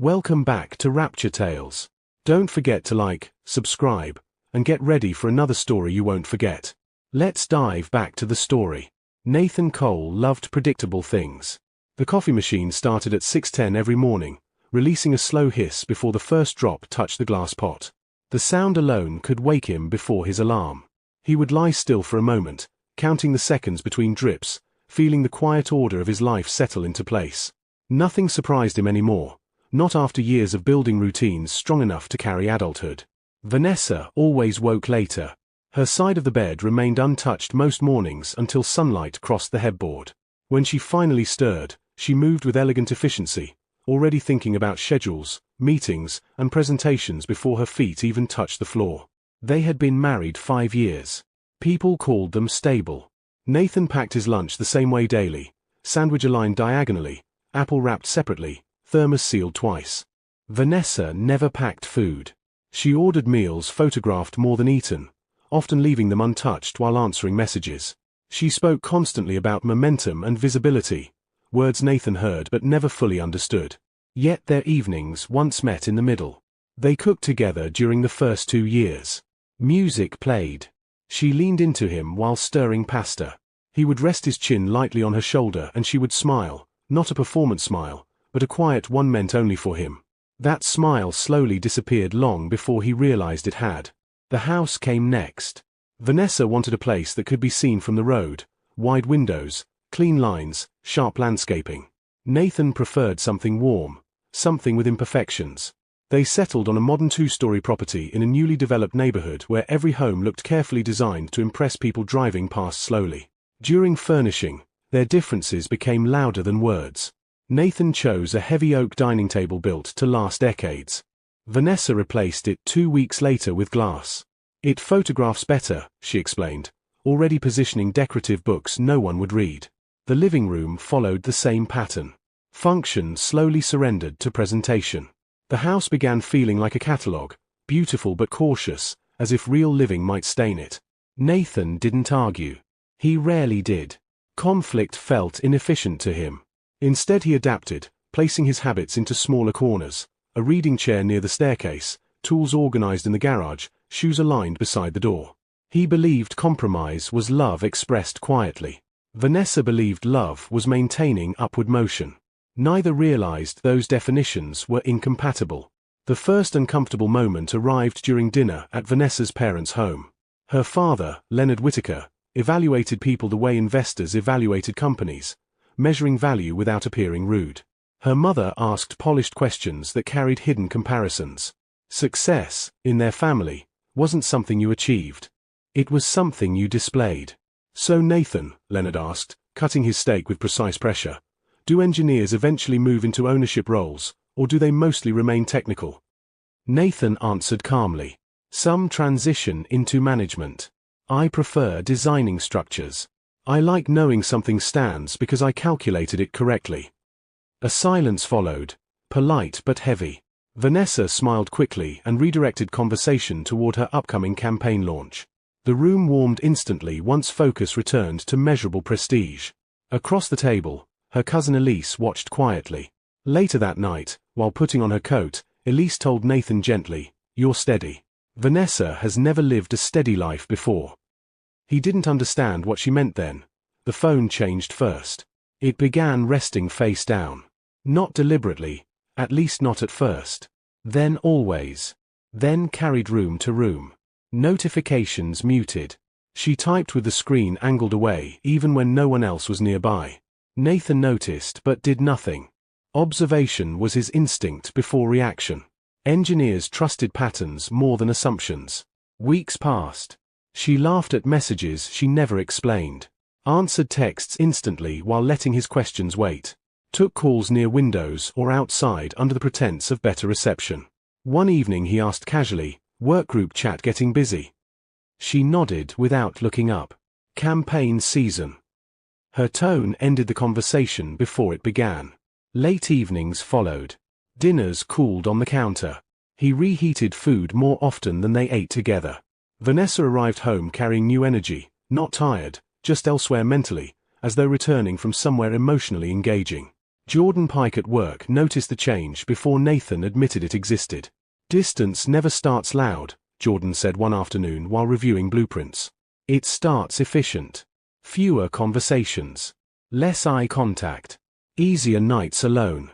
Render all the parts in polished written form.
Welcome back to Rapture Tales. Don't forget to like, subscribe, and get ready for another story you won't forget. Let's dive back to the story. Nathan Cole loved predictable things. The coffee machine started at 6:10 every morning, releasing a slow hiss before the first drop touched the glass pot. The sound alone could wake him before his alarm. He would lie still for a moment, counting the seconds between drips, feeling the quiet order of his life settle into place. Nothing surprised him anymore, not after years of building routines strong enough to carry adulthood. Vanessa always woke later. Her side of the bed remained untouched most mornings until sunlight crossed the headboard. When she finally stirred, she moved with elegant efficiency, already thinking about schedules, meetings, and presentations before her feet even touched the floor. They had been married 5 years. People called them stable. Nathan packed his lunch the same way daily, sandwich aligned diagonally, apple wrapped separately, thermos sealed twice. Vanessa never packed food. She ordered meals photographed more than eaten, often leaving them untouched while answering messages. She spoke constantly about momentum and visibility, words Nathan heard but never fully understood. Yet their evenings once met in the middle. They cooked together during the first 2 years. Music played. She leaned into him while stirring pasta. He would rest his chin lightly on her shoulder and she would smile, not a performance smile, but a quiet one meant only for him. That smile slowly disappeared long before he realized it had. The house came next. Vanessa wanted a place that could be seen from the road, wide windows, clean lines, sharp landscaping. Nathan preferred something warm, something with imperfections. They settled on a modern 2-story property in a newly developed neighborhood where every home looked carefully designed to impress people driving past slowly. During furnishing, their differences became louder than words. Nathan chose a heavy oak dining table built to last decades. Vanessa replaced it 2 weeks later with glass. It photographs better, she explained, already positioning decorative books no one would read. The living room followed the same pattern. Function slowly surrendered to presentation. The house began feeling like a catalogue, beautiful but cautious, as if real living might stain it. Nathan didn't argue. He rarely did. Conflict felt inefficient to him. Instead he adapted, placing his habits into smaller corners, a reading chair near the staircase, tools organized in the garage, shoes aligned beside the door. He believed compromise was love expressed quietly. Vanessa believed love was maintaining upward motion. Neither realized those definitions were incompatible. The first uncomfortable moment arrived during dinner at Vanessa's parents' home. Her father, Leonard Whitaker, evaluated people the way investors evaluated companies, measuring value without appearing rude. Her mother asked polished questions that carried hidden comparisons. Success, in their family, wasn't something you achieved. It was something you displayed. So Nathan, Leonard asked, cutting his steak with precise pressure, do engineers eventually move into ownership roles, or do they mostly remain technical? Nathan answered calmly. Some transition into management. I prefer designing structures. I like knowing something stands because I calculated it correctly. A silence followed, polite but heavy. Vanessa smiled quickly and redirected conversation toward her upcoming campaign launch. The room warmed instantly once focus returned to measurable prestige. Across the table, her cousin Elise watched quietly. Later that night, while putting on her coat, Elise told Nathan gently, "You're steady." Vanessa has never lived a steady life before. He didn't understand what she meant then. The phone changed first. It began resting face down. Not deliberately, at least not at first. Then always. Then carried room to room. Notifications muted. She typed with the screen angled away even when no one else was nearby. Nathan noticed but did nothing. Observation was his instinct before reaction. Engineers trusted patterns more than assumptions. Weeks passed. She laughed at messages she never explained. Answered texts instantly while letting his questions wait. Took calls near windows or outside under the pretense of better reception. One evening he asked casually, "Workgroup chat getting busy?" She nodded without looking up. Campaign season. Her tone ended the conversation before it began. Late evenings followed. Dinners cooled on the counter. He reheated food more often than they ate together. Vanessa arrived home carrying new energy, not tired, just elsewhere mentally, as though returning from somewhere emotionally engaging. Jordan Pike at work noticed the change before Nathan admitted it existed. Distance never starts loud, Jordan said one afternoon while reviewing blueprints. It starts efficient. Fewer conversations. Less eye contact. Easier nights alone.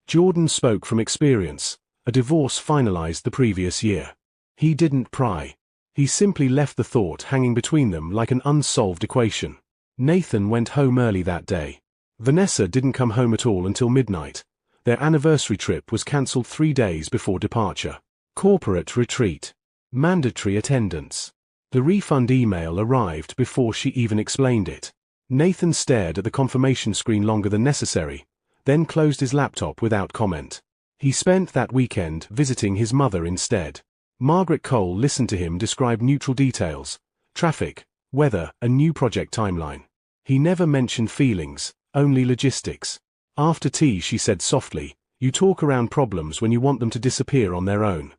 Jordan spoke from experience. A divorce finalized the previous year. He didn't pry. He simply left the thought hanging between them like an unsolved equation. Nathan went home early that day. Vanessa didn't come home at all until midnight. Their anniversary trip was cancelled 3 days before departure. Corporate retreat. Mandatory attendance. The refund email arrived before she even explained it. Nathan stared at the confirmation screen longer than necessary, then closed his laptop without comment. He spent that weekend visiting his mother instead. Margaret Cole listened to him describe neutral details, traffic, weather, a new project timeline. He never mentioned feelings, only logistics. After tea she said softly, "You talk around problems when you want them to disappear on their own."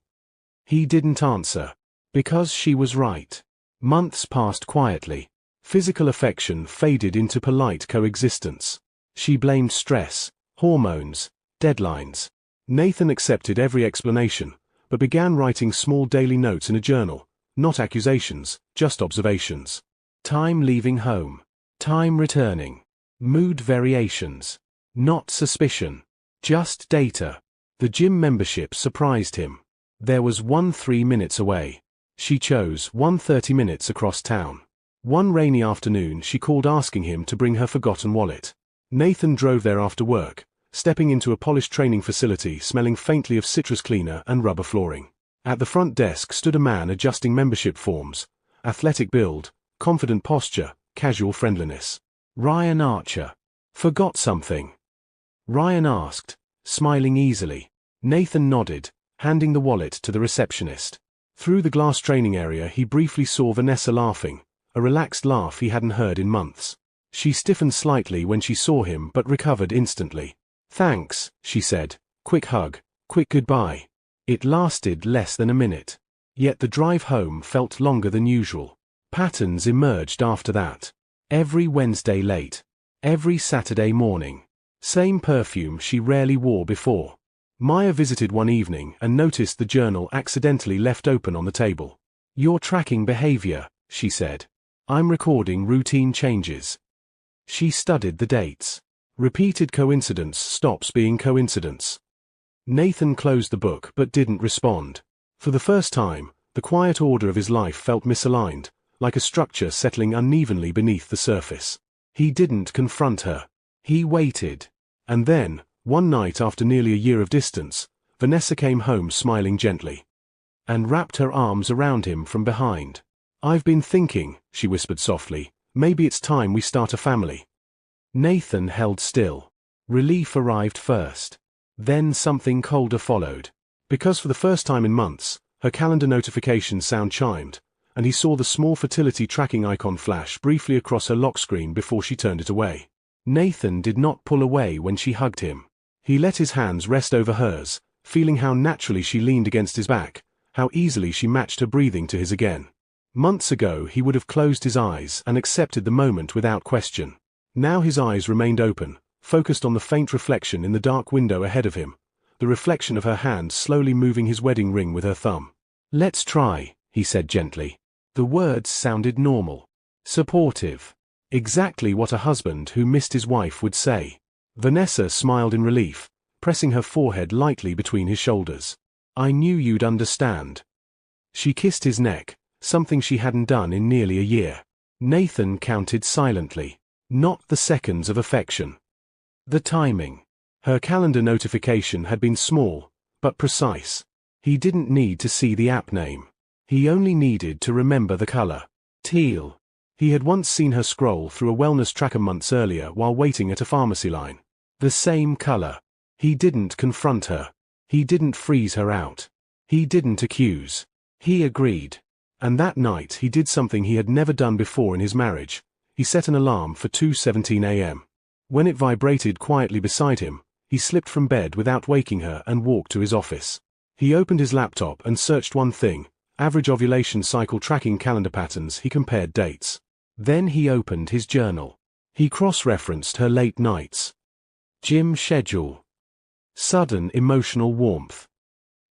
He didn't answer. Because she was right. Months passed quietly. Physical affection faded into polite coexistence. She blamed stress, hormones, deadlines. Nathan accepted every explanation, but began writing small daily notes in a journal, not accusations, just observations. Time leaving home. Time returning. Mood variations. Not suspicion. Just data. The gym membership surprised him. There was one 3 minutes away. She chose one 30 minutes across town. One rainy afternoon she called asking him to bring her forgotten wallet. Nathan drove there after work, stepping into a polished training facility smelling faintly of citrus cleaner and rubber flooring. At the front desk stood a man adjusting membership forms. Athletic build, confident posture, casual friendliness. Ryan Archer. Forgot something? Ryan asked, smiling easily. Nathan nodded, handing the wallet to the receptionist. Through the glass training area he briefly saw Vanessa laughing, a relaxed laugh he hadn't heard in months. She stiffened slightly when she saw him but recovered instantly. "Thanks," she said. Quick hug, quick goodbye. It lasted less than a minute. Yet the drive home felt longer than usual. Patterns emerged after that. Every Wednesday late. Every Saturday morning. Same perfume she rarely wore before. Maya visited one evening and noticed the journal accidentally left open on the table. "You're tracking behavior," she said. "I'm recording routine changes." She studied the dates. Repeated coincidence stops being coincidence. Nathan closed the book but didn't respond. For the first time, the quiet order of his life felt misaligned, like a structure settling unevenly beneath the surface. He didn't confront her. He waited. And then, one night after nearly a year of distance, Vanessa came home smiling gently. And wrapped her arms around him from behind. "I've been thinking," she whispered softly, "maybe it's time we start a family." Nathan held still. Relief arrived first. Then something colder followed. Because for the first time in months, her calendar notification sound chimed, and he saw the small fertility tracking icon flash briefly across her lock screen before she turned it away. Nathan did not pull away when she hugged him. He let his hands rest over hers, feeling how naturally she leaned against his back, how easily she matched her breathing to his again. Months ago he would have closed his eyes and accepted the moment without question. Now his eyes remained open, focused on the faint reflection in the dark window ahead of him, the reflection of her hand slowly moving his wedding ring with her thumb. "Let's try," he said gently. The words sounded normal. Supportive. Exactly what a husband who missed his wife would say. Vanessa smiled in relief, pressing her forehead lightly between his shoulders. "I knew you'd understand." She kissed his neck, something she hadn't done in nearly a year. Nathan counted silently. Not the seconds of affection. The timing. Her calendar notification had been small, but precise. He didn't need to see the app name. He only needed to remember the color. Teal. He had once seen her scroll through a wellness tracker months earlier while waiting at a pharmacy line. The same color. He didn't confront her. He didn't freeze her out. He didn't accuse. He agreed. And that night he did something he had never done before in his marriage. He set an alarm for 2:17 a.m. When it vibrated quietly beside him, he slipped from bed without waking her and walked to his office. He opened his laptop and searched one thing, average ovulation cycle tracking calendar patterns. He compared dates. Then he opened his journal. He cross-referenced her late nights. Gym schedule. Sudden emotional warmth.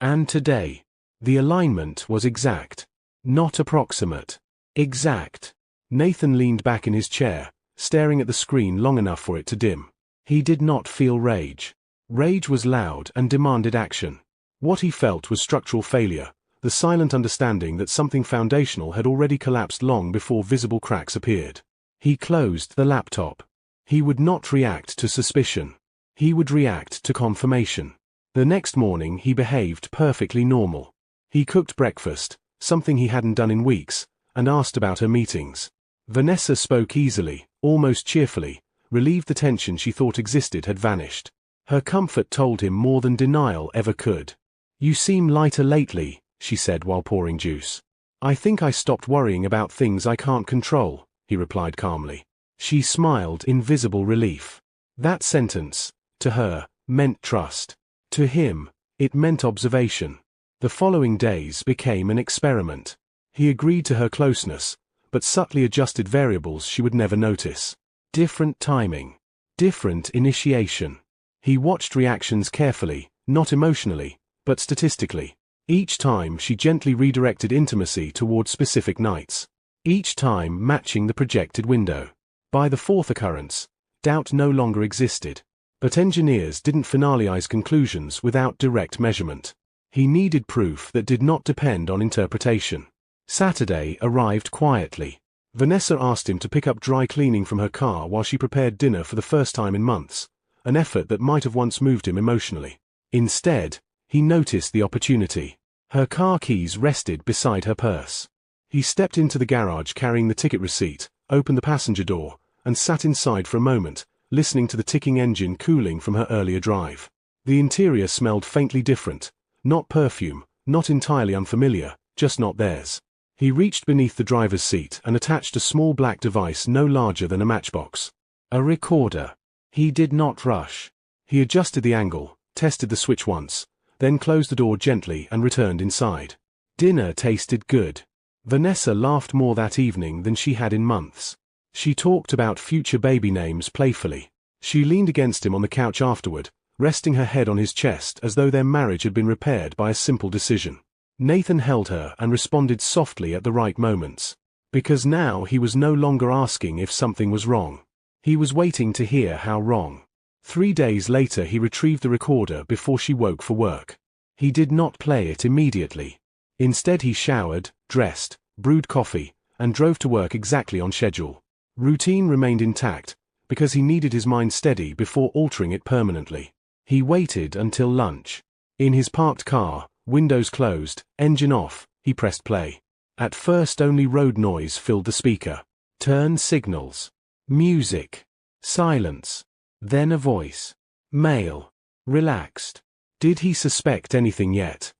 And today. The alignment was exact. Not approximate. Exact. Nathan leaned back in his chair, staring at the screen long enough for it to dim. He did not feel rage. Rage was loud and demanded action. What he felt was structural failure, the silent understanding that something foundational had already collapsed long before visible cracks appeared. He closed the laptop. He would not react to suspicion. He would react to confirmation. The next morning he behaved perfectly normal. He cooked breakfast, something he hadn't done in weeks, and asked about her meetings. Vanessa spoke easily, almost cheerfully, relieved the tension she thought existed had vanished. Her comfort told him more than denial ever could. "You seem lighter lately," she said while pouring juice. "I think I stopped worrying about things I can't control," he replied calmly. She smiled in visible relief. That sentence, to her, meant trust. To him, it meant observation. The following days became an experiment. He agreed to her closeness, but subtly adjusted variables she would never notice. Different timing. Different initiation. He watched reactions carefully, not emotionally, but statistically. Each time she gently redirected intimacy toward specific nights. Each time matching the projected window. By the fourth occurrence, doubt no longer existed. But engineers didn't finalize conclusions without direct measurement. He needed proof that did not depend on interpretation. Saturday arrived quietly. Vanessa asked him to pick up dry cleaning from her car while she prepared dinner for the first time in months, an effort that might have once moved him emotionally. Instead, he noticed the opportunity. Her car keys rested beside her purse. He stepped into the garage carrying the ticket receipt, opened the passenger door, and sat inside for a moment, listening to the ticking engine cooling from her earlier drive. The interior smelled faintly different, not perfume, not entirely unfamiliar, just not theirs. He reached beneath the driver's seat and attached a small black device no larger than a matchbox. A recorder. He did not rush. He adjusted the angle, tested the switch once, then closed the door gently and returned inside. Dinner tasted good. Vanessa laughed more that evening than she had in months. She talked about future baby names playfully. She leaned against him on the couch afterward, resting her head on his chest as though their marriage had been repaired by a simple decision. Nathan held her and responded softly at the right moments. Because now he was no longer asking if something was wrong. He was waiting to hear how wrong. 3 days later he retrieved the recorder before she woke for work. He did not play it immediately. Instead he showered, dressed, brewed coffee, and drove to work exactly on schedule. Routine remained intact, because he needed his mind steady before altering it permanently. He waited until lunch. In his parked car, windows closed, engine off, he pressed play. At first only road noise filled the speaker. Turn signals. Music. Silence. Then a voice. Male. Relaxed. Did he suspect anything yet?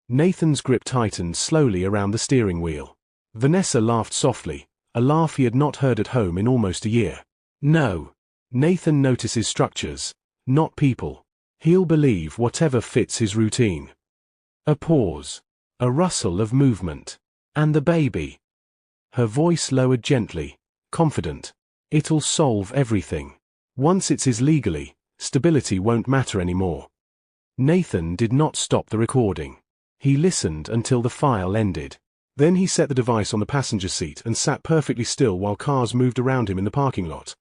Nathan's grip tightened slowly around the steering wheel. Vanessa laughed softly, a laugh he had not heard at home in almost a year. No. Nathan notices structures, not people. He'll believe whatever fits his routine. A pause. A rustle of movement. And the baby. Her voice lowered gently, confident. It'll solve everything. Once it's his legally, stability won't matter anymore. Nathan did not stop the recording. He listened until the file ended. Then he set the device on the passenger seat and sat perfectly still while cars moved around him in the parking lot.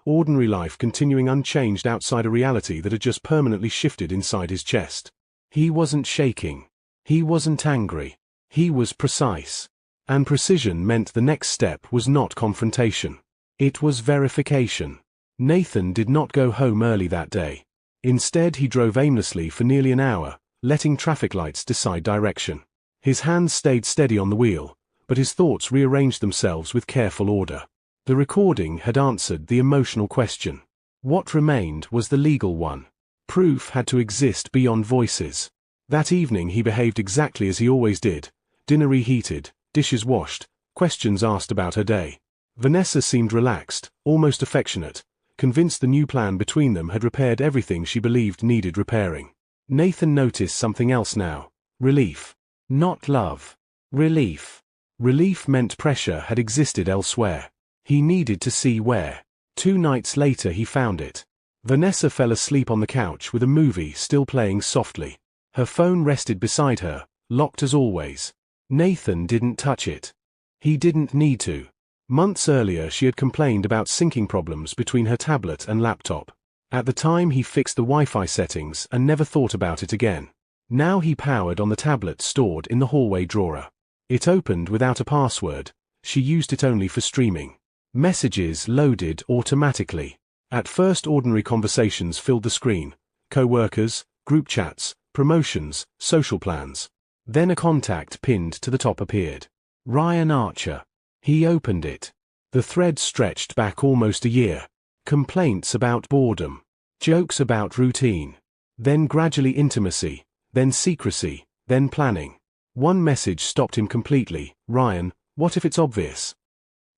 Ordinary life continuing unchanged outside a reality that had just permanently shifted inside his chest. He wasn't shaking. He wasn't angry. He was precise. And precision meant the next step was not confrontation. It was verification. Nathan did not go home early that day. Instead he drove aimlessly for nearly an hour, letting traffic lights decide direction. His hands stayed steady on the wheel, but his thoughts rearranged themselves with careful order. The recording had answered the emotional question. What remained was the legal one. Proof had to exist beyond voices. That evening he behaved exactly as he always did. Dinner reheated, dishes washed, questions asked about her day. Vanessa seemed relaxed, almost affectionate, convinced the new plan between them had repaired everything she believed needed repairing. Nathan noticed something else now. Relief. Not love. Relief. Relief meant pressure had existed elsewhere. He needed to see where. 2 nights later he found it. Vanessa fell asleep on the couch with a movie still playing softly. Her phone rested beside her, locked as always. Nathan didn't touch it. He didn't need to. Months earlier she had complained about syncing problems between her tablet and laptop. At the time he fixed the Wi-Fi settings and never thought about it again. Now he powered on the tablet stored in the hallway drawer. It opened without a password. She used it only for streaming. Messages loaded automatically. At first ordinary conversations filled the screen. Co-workers, group chats, promotions, social plans. Then a contact pinned to the top appeared. Ryan Archer. He opened it. The thread stretched back almost a year. Complaints about boredom. Jokes about routine. Then gradually intimacy. Then secrecy. Then planning. One message stopped him completely. Ryan, what if it's obvious?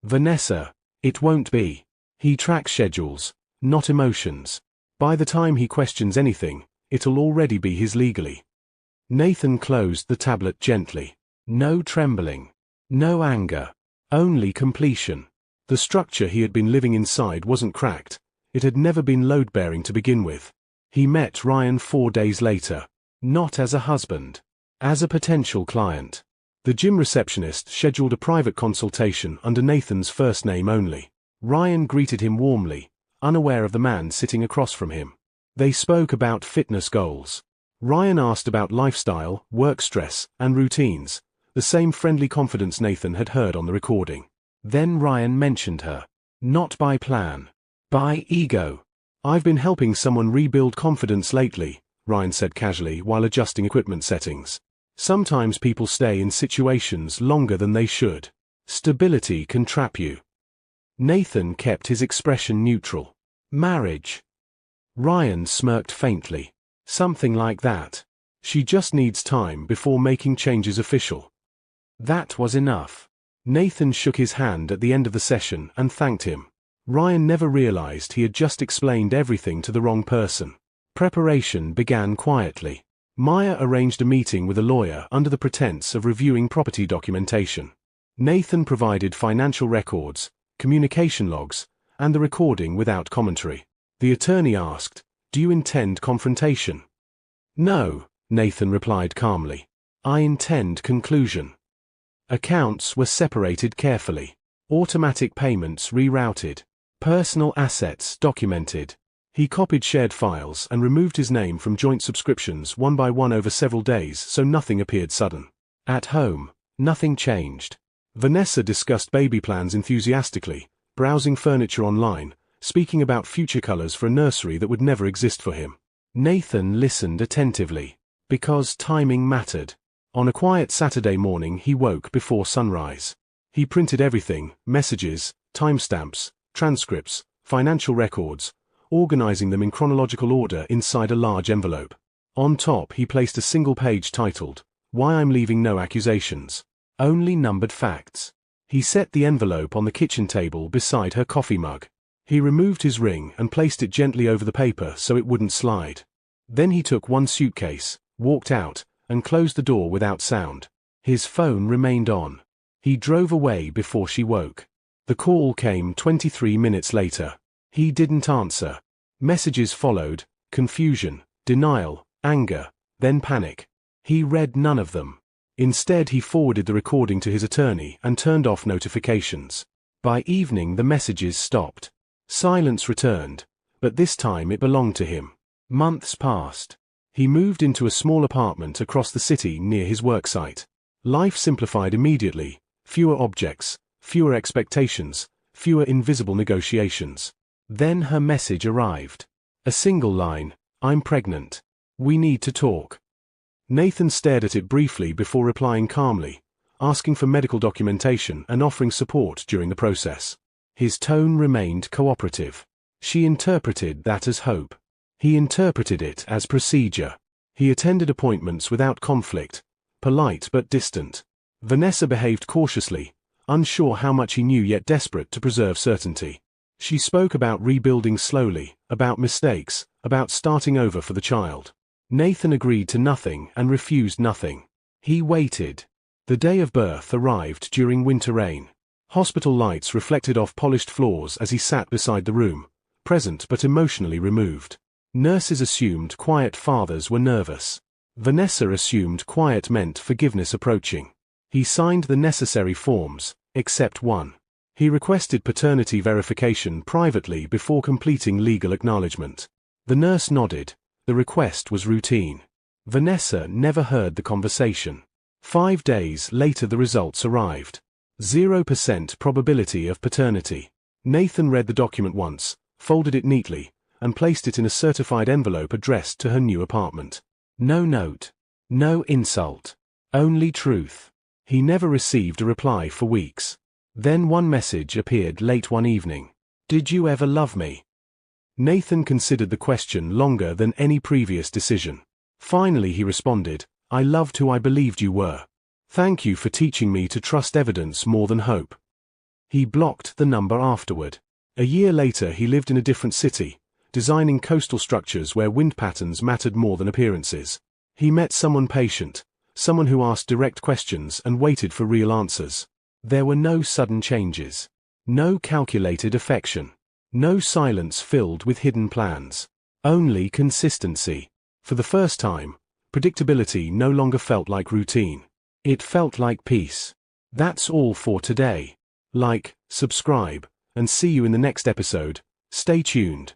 Vanessa, it won't be. He tracks schedules, not emotions. By the time he questions anything, it'll already be his legally. Nathan closed the tablet gently. No trembling. No anger. Only completion. The structure he had been living inside wasn't cracked. It had never been load-bearing to begin with. He met Ryan 4 days later. Not as a husband. As a potential client. The gym receptionist scheduled a private consultation under Nathan's first name only. Ryan greeted him warmly, unaware of the man sitting across from him. They spoke about fitness goals. Ryan asked about lifestyle, work stress, and routines, the same friendly confidence Nathan had heard on the recording. Then Ryan mentioned her. Not by plan. By ego. I've been helping someone rebuild confidence lately, Ryan said casually while adjusting equipment settings. Sometimes people stay in situations longer than they should. Stability can trap you. Nathan kept his expression neutral. Marriage. Ryan smirked faintly. Something like that. She just needs time before making changes official. That was enough. Nathan shook his hand at the end of the session and thanked him. Ryan never realized he had just explained everything to the wrong person. Preparation began quietly. Maya arranged a meeting with a lawyer under the pretense of reviewing property documentation. Nathan provided financial records, communication logs, and the recording without commentary. The attorney asked, "Do you intend confrontation?" "No," Nathan replied calmly. "I intend conclusion." Accounts were separated carefully. Automatic payments rerouted. Personal assets documented. He copied shared files and removed his name from joint subscriptions one by one over several days so nothing appeared sudden. At home, nothing changed. Vanessa discussed baby plans enthusiastically, browsing furniture online, speaking about future colors for a nursery that would never exist for him. Nathan listened attentively. Because timing mattered. On a quiet Saturday morning he woke before sunrise. He printed everything, messages, timestamps, transcripts, financial records, organizing them in chronological order inside a large envelope. On top he placed a single page titled, "Why I'm Leaving No Accusations. Only Numbered Facts." He set the envelope on the kitchen table beside her coffee mug. He removed his ring and placed it gently over the paper so it wouldn't slide. Then he took one suitcase, walked out, and closed the door without sound. His phone remained on. He drove away before she woke. The call came 23 minutes later. He didn't answer. Messages followed, confusion, denial, anger, then panic. He read none of them. Instead he forwarded the recording to his attorney and turned off notifications. By evening the messages stopped. Silence returned, but this time it belonged to him. Months passed. He moved into a small apartment across the city near his worksite. Life simplified immediately. Fewer objects, fewer expectations, fewer invisible negotiations. Then her message arrived. A single line, "I'm pregnant. We need to talk." Nathan stared at it briefly before replying calmly, asking for medical documentation and offering support during the process. His tone remained cooperative. She interpreted that as hope. He interpreted it as procedure. He attended appointments without conflict, polite but distant. Vanessa behaved cautiously, unsure how much he knew yet desperate to preserve certainty. She spoke about rebuilding slowly, about mistakes, about starting over for the child. Nathan agreed to nothing and refused nothing. He waited. The day of birth arrived during winter rain. Hospital lights reflected off polished floors as he sat beside the room, present but emotionally removed. Nurses assumed quiet fathers were nervous. Vanessa assumed quiet meant forgiveness approaching. He signed the necessary forms, except one. He requested paternity verification privately before completing legal acknowledgement. The nurse nodded. The request was routine. Vanessa never heard the conversation. 5 days later the results arrived. 0% probability of paternity. Nathan read the document once, folded it neatly, and placed it in a certified envelope addressed to her new apartment. No note. No insult. Only truth. He never received a reply for weeks. Then one message appeared late one evening. Did you ever love me? Nathan considered the question longer than any previous decision. Finally he responded, I loved who I believed you were. Thank you for teaching me to trust evidence more than hope. He blocked the number afterward. A year later he lived in a different city, designing coastal structures where wind patterns mattered more than appearances. He met someone patient, someone who asked direct questions and waited for real answers. There were no sudden changes. No calculated affection. No silence filled with hidden plans. Only consistency. For the first time, predictability no longer felt like routine. It felt like peace. That's all for today. Like, subscribe, and see you in the next episode. Stay tuned.